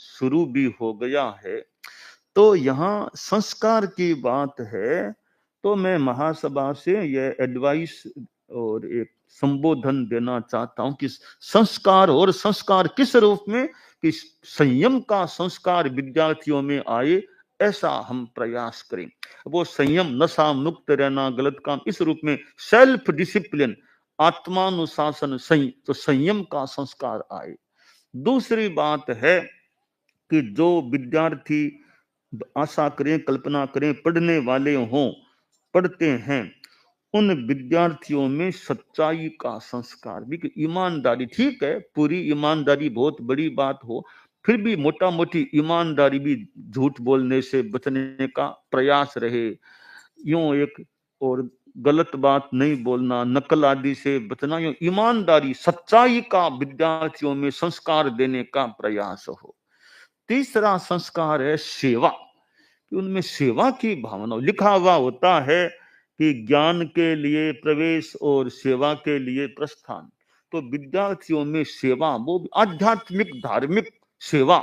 शुरू भी हो गया है। तो यहाँ संस्कार की बात है, तो मैं महासभा से यह एडवाइस और एक संबोधन देना चाहता हूं कि संस्कार, और संस्कार किस रूप में, कि संयम का संस्कार विद्यार्थियों में आए, ऐसा हम प्रयास करें। वो संयम, नशा मुक्त रहना, गलत काम, इस रूप में सेल्फ डिसिप्लिन, आत्मानुशासन, तो संयम का संस्कार आए। दूसरी बात है कि जो विद्यार्थी आशा करें, कल्पना करें, पढ़ने वाले हों, पढ़ते हैं, उन विद्यार्थियों में सच्चाई का संस्कार भी, कि ईमानदारी, ठीक है पूरी ईमानदारी बहुत बड़ी बात हो, फिर भी मोटा मोटी ईमानदारी भी, झूठ बोलने से बचने का प्रयास रहे, यूं एक और गलत बात नहीं बोलना, नकल आदि से बचना, यूं ईमानदारी, सच्चाई का विद्यार्थियों में संस्कार देने का प्रयास हो। तीसरा संस्कार है सेवा, कि उनमें सेवा की भावना। लिखा हुआ होता है कि ज्ञान के लिए प्रवेश और सेवा के लिए प्रस्थान। तो विद्यार्थियों में सेवा, वो आध्यात्मिक धार्मिक सेवा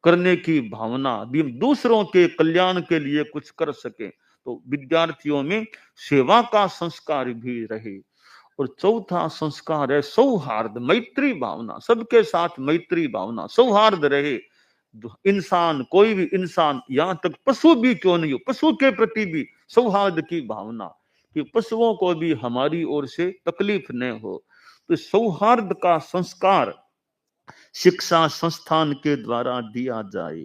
करने की भावना, दूसरों के कल्याण के लिए कुछ कर सके, तो विद्यार्थियों में सेवा का संस्कार भी रहे। और चौथा संस्कार है सौहार्द, मैत्री भावना, सबके साथ मैत्री भावना, सौहार्द रहे। इंसान, कोई भी इंसान, यहां तक पशु भी क्यों नहीं हो, पशु के प्रति भी सौहार्द की भावना, कि पशुओं को भी हमारी ओर से तकलीफ न हो। तो सौहार्द का संस्कार शिक्षा संस्थान के द्वारा दिया जाए।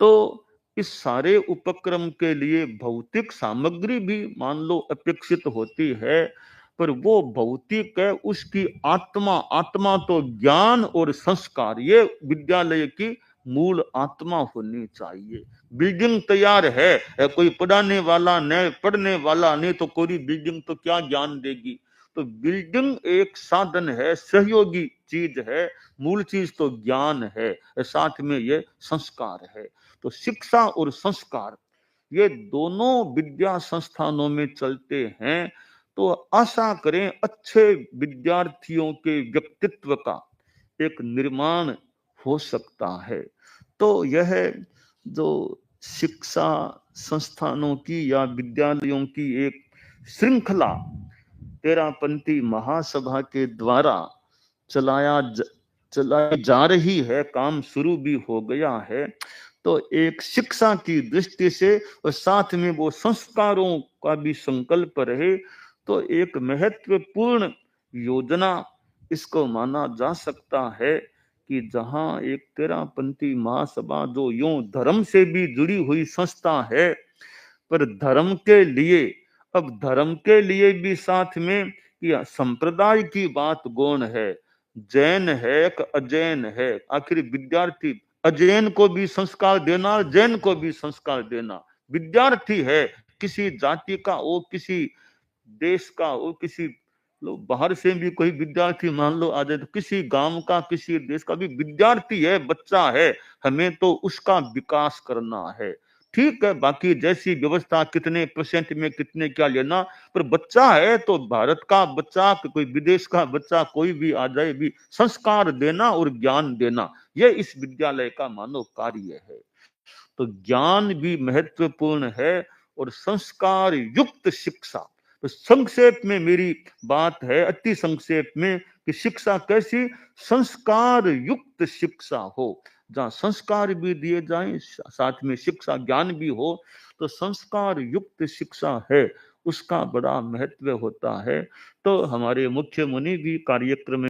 तो इस सारे उपक्रम के लिए भौतिक सामग्री भी मान लो अपेक्षित होती है, पर वो भौतिक है, उसकी आत्मा, आत्मा तो ज्ञान और संस्कार, ये विद्यालय की मूल आत्मा होनी चाहिए। बिल्डिंग तैयार है, कोई पढ़ाने वाला नहीं, पढ़ने वाला नहीं, तो कोई बिल्डिंग तो क्या ज्ञान देगी। तो बिल्डिंग एक साधन है, सहयोगी चीज है, मूल चीज तो ज्ञान है, साथ में ये संस्कार है। तो शिक्षा और संस्कार, ये दोनों विद्या संस्थानों में चलते हैं। तो आशा करें अच्छे विद्यार्थियों के व्यक्तित्व का एक निर्माण हो सकता है। तो यह जो शिक्षा संस्थानों की या विद्यालयों की एक श्रृंखला तेरापंथी महासभा के द्वारा चलाई जा रही है, काम शुरू भी हो गया है। तो एक शिक्षा की दृष्टि से और साथ में वो संस्कारों का भी संकल्प रहे, तो एक महत्वपूर्ण योजना इसको माना जा सकता है, कि जहां एक तेरापंथी महासभा, जो यूं धर्म से भी जुड़ी हुई संस्था है, पर धर्म के लिए, अब धर्म के लिए भी साथ में, कि संप्रदाय की बात गौण है, जैन है कि अजैन है, आखिर विद्यार्थी, अजैन को भी संस्कार देना, जैन को भी संस्कार देना, विद्यार्थी है, किसी जाति का, वो किसी देश का, वो किसी लोग बाहर से भी कोई विद्यार्थी मान लो आ जाए, तो किसी गांव का, किसी देश का भी विद्यार्थी है, बच्चा है, हमें तो उसका विकास करना है। ठीक है, बाकी जैसी व्यवस्था, कितने परसेंट में कितने क्या लेना, पर बच्चा है तो भारत का बच्चा, कोई विदेश का बच्चा, कोई भी आ जाए, भी संस्कार देना और ज्ञान देना, यह इस विद्यालय का मानव कार्य है। तो ज्ञान भी महत्वपूर्ण है और संस्कार युक्त शिक्षा। तो संक्षेप में मेरी बात है, अति संक्षेप में, कि शिक्षा कैसी, संस्कार युक्त शिक्षा हो, जहां संस्कार भी दिए जाएं, साथ में शिक्षा ज्ञान भी हो। तो संस्कार युक्त शिक्षा है, उसका बड़ा महत्व होता है। तो हमारे मुख्य मुनि भी कार्यक्रम